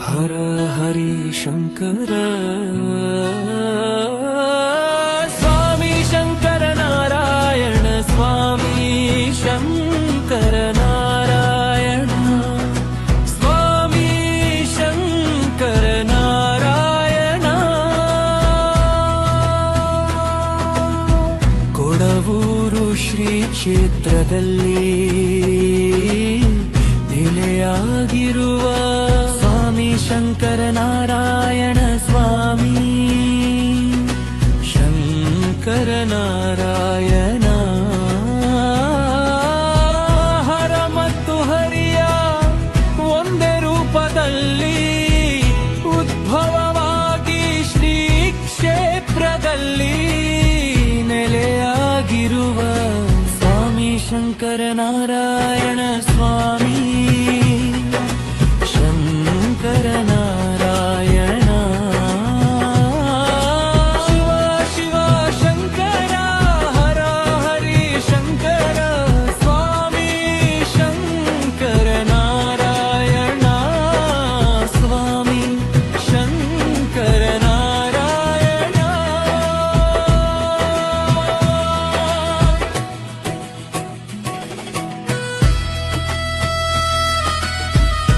ಹರ ಹರಿ ಶಂಕರ ಸ್ವಾಮಿ ಶಂಕರ ನಾರಾಯಣ ಸ್ವಾಮಿ ಶಂಕರ ನಾರಾಯಣ ಸ್ವಾಮಿ ಶಂಕರ ನಾರಾಯಣ ಕೊಡವೂರು ಶ್ರೀ ಕ್ಷೇತ್ರದಲ್ಲಿ ನೆಲೆಯಾಗಿರುವ ಸ್ವಾಮಿ ಶಂಕರ ನಾರಾಯಣ